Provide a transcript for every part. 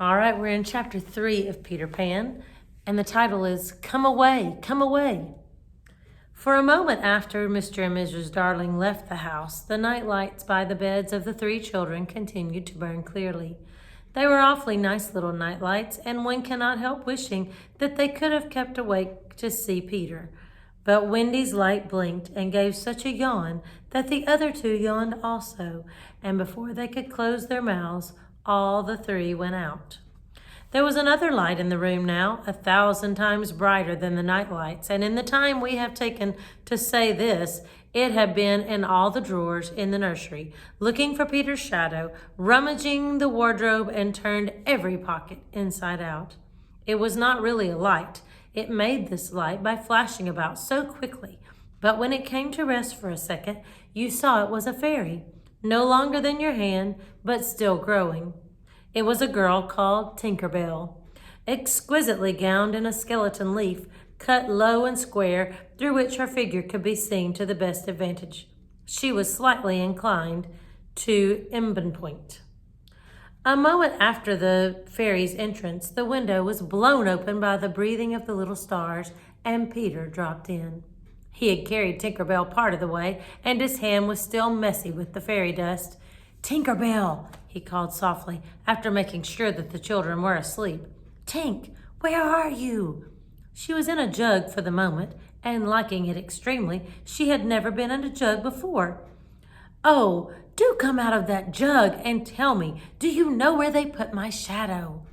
All right, we're in chapter 3 of Peter Pan, and the title is Come Away, Come Away. For a moment after Mr. and Mrs. Darling left the house, the night lights by the beds of the 3 children continued to burn clearly. They were awfully nice little night lights, and one cannot help wishing that they could have kept awake to see Peter. But Wendy's light blinked and gave such a yawn that the other 2 yawned also, and before they could close their mouths, all the 3 went out. There was another light in the room now, 1,000 times brighter than the night lights, and in the time we have taken to say this, it had been in all the drawers in the nursery, looking for Peter's shadow, rummaging the wardrobe, and turned every pocket inside out. It was not really a light. It made this light by flashing about so quickly, but when it came to rest for a second, you saw it was a fairy, no longer than your hand, but still growing. It was a girl called Tinker Bell, exquisitely gowned in a skeleton leaf, cut low and square, through which her figure could be seen to the best advantage. She was slightly inclined to embonpoint. A moment after the fairy's entrance, the window was blown open by the breathing of the little stars, and Peter dropped in. He had carried Tinker Bell part of the way, and his hand was still messy with the fairy dust. "Tinker Bell," he called softly, after making sure that the children were asleep. "Tink, where are you?" She was in a jug for the moment, and liking it extremely. She had never been in a jug before. "Oh, do come out of that jug and tell me, do you know where they put my shadow?"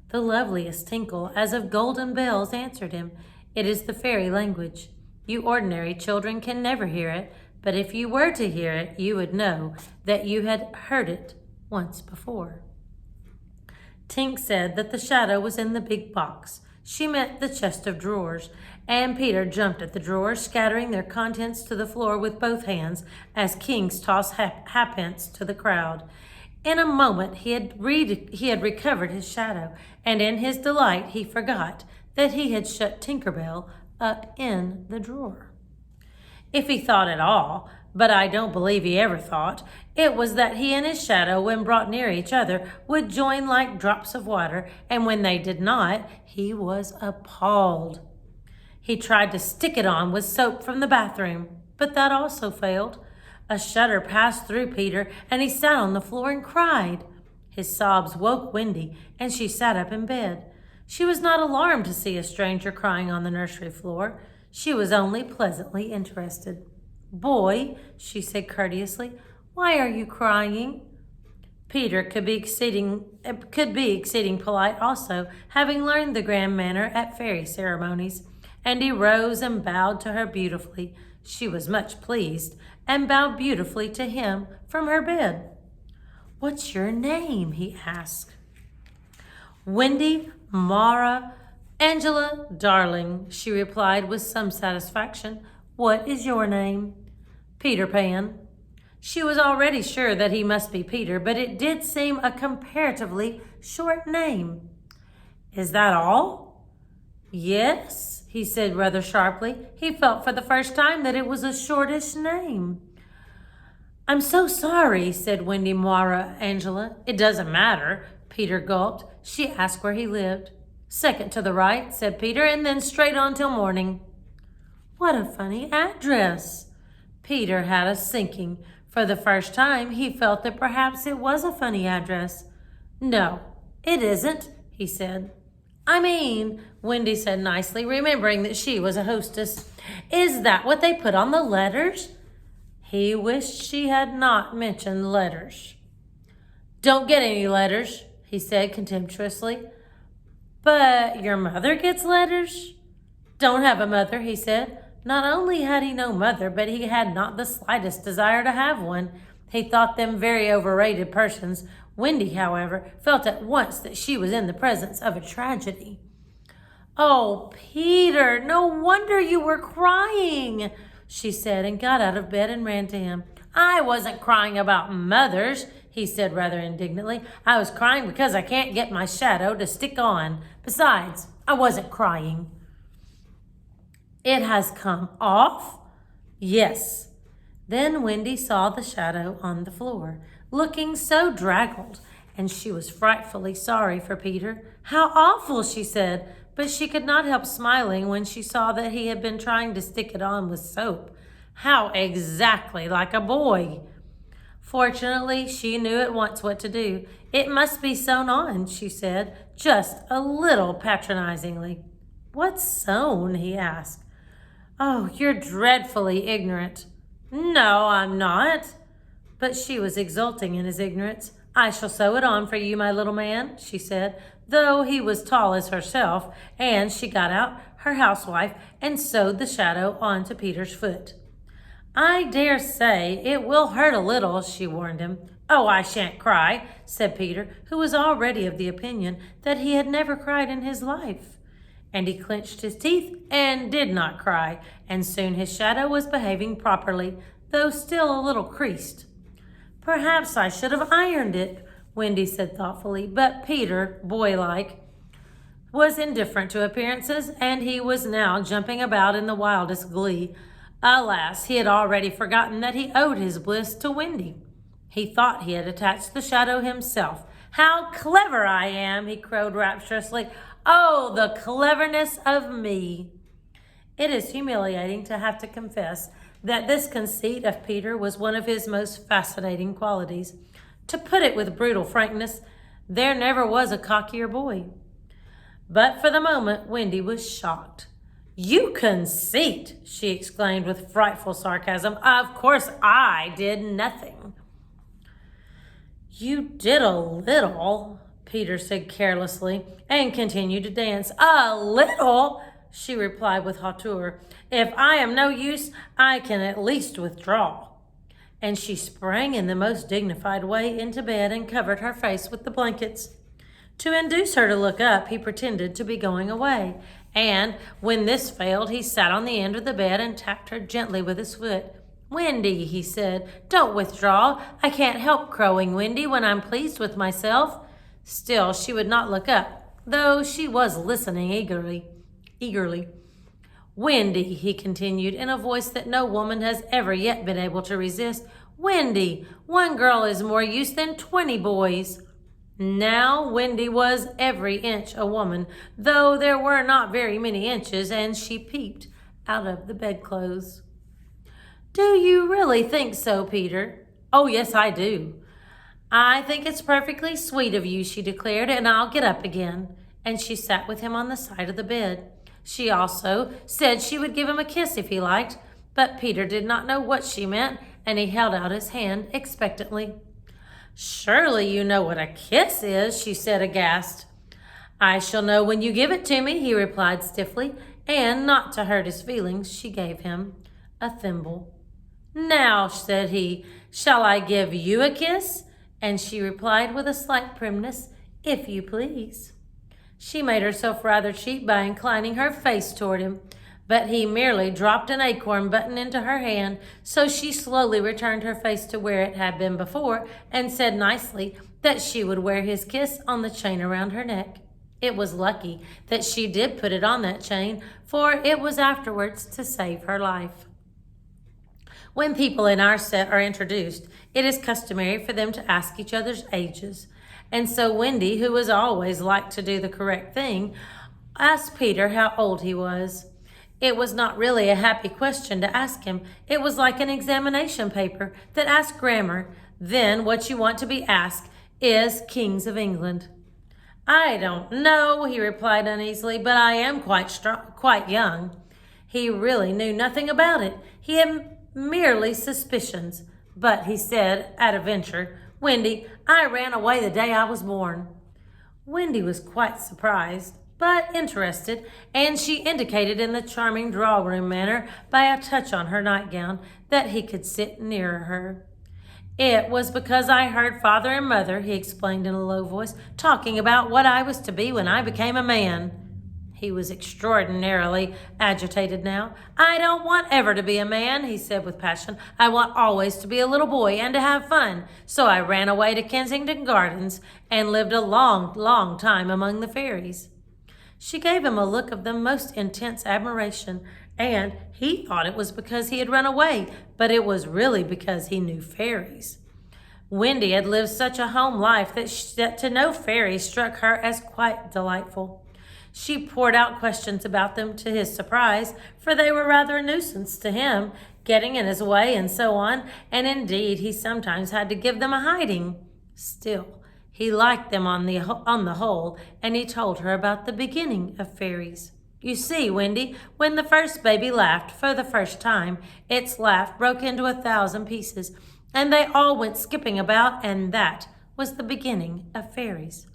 The loveliest tinkle, as of golden bells, answered him. It is the fairy language. You ordinary children can never hear it, but if you were to hear it, you would know that you had heard it once before. Tink said that the shadow was in the big box. She meant the chest of drawers, and Peter jumped at the drawers, scattering their contents to the floor with both hands, as kings toss halfpence to the crowd. In a moment he had recovered his shadow, and in his delight he forgot that he had shut Tinker Bell up in the drawer. If he thought at all, but I don't believe he ever thought, it was that he and his shadow, when brought near each other, would join like drops of water, and when they did not, he was appalled. He tried to stick it on with soap from the bathroom, but that also failed. A shudder passed through Peter, and he sat on the floor and cried. His sobs woke Wendy, and she sat up in bed. She was not alarmed to see a stranger crying on the nursery floor. She was only pleasantly interested. "Boy," she said courteously, "why are you crying?" Peter could be exceeding polite also, having learned the grand manner at fairy ceremonies, and he rose and bowed to her beautifully. She was much pleased, and bowed beautifully to him from her bed. "What's your name?" he asked. "Wendy, Mara, Angela, Darling," she replied with some satisfaction. "What is your name?" "Peter Pan." She was already sure that he must be Peter, but it did seem a comparatively short name. "Is that all?" "Yes," he said rather sharply. He felt for the first time that it was a shortish name. "I'm so sorry," said Wendy, Mara, Angela. "It doesn't matter." Peter gulped. She asked where he lived. "Second to the right," said Peter, "and then straight on till morning." "What a funny address." Peter had a sinking. For the first time, he felt that perhaps it was a funny address. "No, it isn't," he said. "I mean," Wendy said nicely, remembering that she was a hostess, "is that what they put on the letters?" He wished she had not mentioned letters. "Don't get any letters," he said contemptuously. "But your mother gets letters?" "Don't have a mother," he said. Not only had he no mother, but he had not the slightest desire to have one. He thought them very overrated persons. Wendy, however, felt at once that she was in the presence of a tragedy. "Oh, Peter, no wonder you were crying," she said, and got out of bed and ran to him. "I wasn't crying about mothers," he said rather indignantly. "I was crying because I can't get my shadow to stick on. Besides, I wasn't crying." "It has come off?" "Yes." Then Wendy saw the shadow on the floor, looking so draggled, and she was frightfully sorry for Peter. How awful, she said, but she could not help smiling when she saw that he had been trying to stick it on with soap. How exactly like a boy! Fortunately, she knew at once what to do. It must be sewn on, she said, just a little patronizingly. What's sewn? He asked. Oh, you're dreadfully ignorant. No, I'm not. But she was exulting in his ignorance. I shall sew it on for you, my little man, she said, though he was tall as herself, and she got out her housewife and sewed the shadow onto Peter's foot. I dare say it will hurt a little, she warned him. Oh, I shan't cry, said Peter, who was already of the opinion that he had never cried in his life. And he clenched his teeth and did not cry, and soon his shadow was behaving properly, though still a little creased. Perhaps I should have ironed it, Wendy said thoughtfully, but Peter, boylike, was indifferent to appearances, and he was now jumping about in the wildest glee. Alas, he had already forgotten that he owed his bliss to Wendy. He thought he had attached the shadow himself. How clever I am, he crowed rapturously. Oh, the cleverness of me. It is humiliating to have to confess that this conceit of Peter was one of his most fascinating qualities. To put it with brutal frankness, there never was a cockier boy. But for the moment, Wendy was shocked. You conceit, she exclaimed with frightful sarcasm. Of course I did nothing. You did a little, Peter said carelessly, and continued to dance. A little, she replied with hauteur. If I am no use, I can at least withdraw. And she sprang in the most dignified way into bed and covered her face with the blankets. To induce her to look up, he pretended to be going away, and when this failed, he sat on the end of the bed and tapped her gently with his foot. Wendy, he said, don't withdraw. I can't help crowing, Wendy, when I'm pleased with myself. Still, she would not look up, though she was listening eagerly. Wendy, he continued, in a voice that no woman has ever yet been able to resist. Wendy, one girl is more use than 20 boys. Now Wendy was every inch a woman, though there were not very many inches, and she peeped out of the bedclothes. Do you really think so, Peter? Oh, yes, I do. I think it's perfectly sweet of you, she declared, and I'll get up again. And she sat with him on the side of the bed. She also said she would give him a kiss if he liked, but Peter did not know what she meant, and he held out his hand expectantly. Surely you know what a kiss is, she said aghast. I shall know when you give it to me, he replied stiffly, and not to hurt his feelings, she gave him a thimble. Now, said he, shall I give you a kiss? And she replied with a slight primness, if you please. She made herself rather cheap by inclining her face toward him, but he merely dropped an acorn button into her hand, so she slowly returned her face to where it had been before and said nicely that she would wear his kiss on the chain around her neck. It was lucky that she did put it on that chain, for it was afterwards to save her life. When people in our set are introduced, it is customary for them to ask each other's ages, and so Wendy, who was always liked to do the correct thing, asked Peter how old he was. It was not really a happy question to ask him. It was like an examination paper that asked grammar. Then what you want to be asked is Kings of England. I don't know, he replied uneasily, but I am quite young. He really knew nothing about it. He had merely suspicions. But he said at a venture, Wendy, I ran away the day I was born. Wendy was quite surprised, but interested, and she indicated in the charming drawing-room manner by a touch on her nightgown that he could sit nearer her. It was because I heard Father and Mother, he explained in a low voice, talking about what I was to be when I became a man. He was extraordinarily agitated now. I don't want ever to be a man, he said with passion. I want always to be a little boy and to have fun. So I ran away to Kensington Gardens and lived a long, long time among the fairies. She gave him a look of the most intense admiration, and he thought it was because he had run away, but it was really because he knew fairies. Wendy had lived such a home life that to know fairies struck her as quite delightful. She poured out questions about them to his surprise, for they were rather a nuisance to him, getting in his way and so on, and indeed he sometimes had to give them a hiding. Still, he liked them on the whole, and he told her about the beginning of fairies. You see, Wendy, when the first baby laughed for the first time, its laugh broke into 1,000 pieces, and they all went skipping about, and that was the beginning of fairies.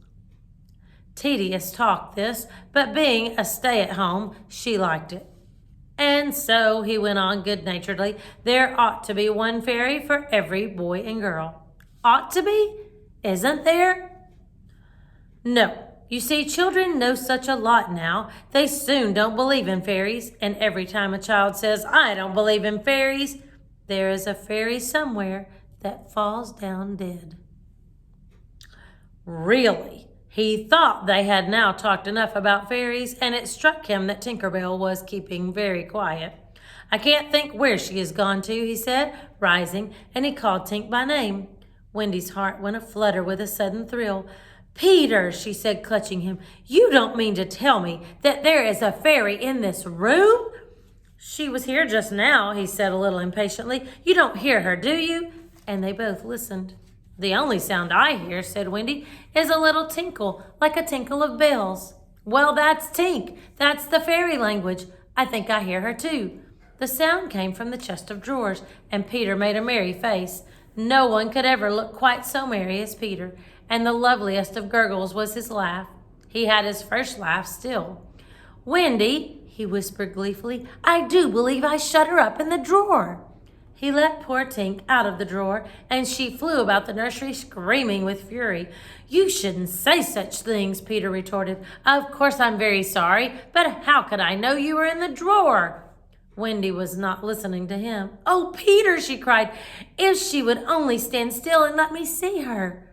Tedious talk this, but being a stay-at-home, she liked it. And so, he went on good-naturedly, there ought to be one fairy for every boy and girl. Ought to be? Isn't there? No. You see, children know such a lot now, they soon don't believe in fairies, and every time a child says, I don't believe in fairies, there is a fairy somewhere that falls down dead. Really? He thought they had now talked enough about fairies, and it struck him that Tinker Bell was keeping very quiet. I can't think where she has gone to, he said, rising, and he called Tink by name. Wendy's heart went a-flutter with a sudden thrill. Peter, she said, clutching him, you don't mean to tell me that there is a fairy in this room? She was here just now, he said a little impatiently. You don't hear her, do you? And they both listened. The only sound I hear, said Wendy, is a little tinkle, like a tinkle of bells. Well, that's Tink. That's the fairy language. I think I hear her too. The sound came from the chest of drawers, and Peter made a merry face. No one could ever look quite so merry as Peter, and the loveliest of gurgles was his laugh. He had his first laugh still. Wendy, he whispered gleefully, I do believe I shut her up in the drawer. He let poor Tink out of the drawer, and she flew about the nursery screaming with fury. You shouldn't say such things, Peter retorted. Of course I'm very sorry, but how could I know you were in the drawer? Wendy was not listening to him. Oh, Peter, she cried, if she would only stand still and let me see her.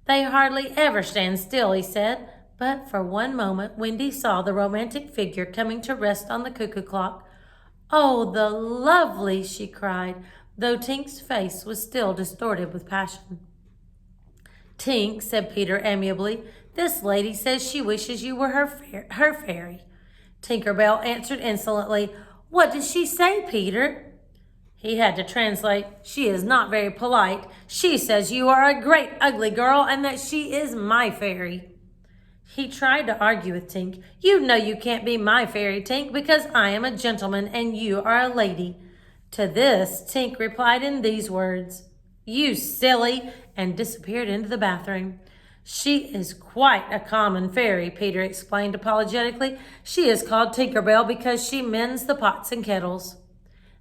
They hardly ever stand still, he said, but for one moment Wendy saw the romantic figure coming to rest on the cuckoo clock. Oh, the lovely, she cried, though Tink's face was still distorted with passion. Tink, said Peter amiably, this lady says she wishes you were her fairy. Tinker Bell answered insolently, what does she say, Peter? He had to translate, she is not very polite. She says you are a great ugly girl and that she is my fairy. He tried to argue with Tink. You know you can't be my fairy, Tink, because I am a gentleman and you are a lady. To this, Tink replied in these words, you silly, and disappeared into the bathroom. She is quite a common fairy, Peter explained apologetically. She is called Tinker Bell because she mends the pots and kettles.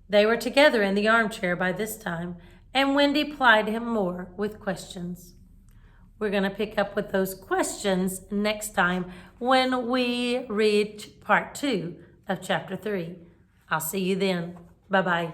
They were together in the armchair by this time, and Wendy plied him more with questions. We're going to pick up with those questions next time when we read part 2 of chapter 3. I'll see you then. Bye-bye.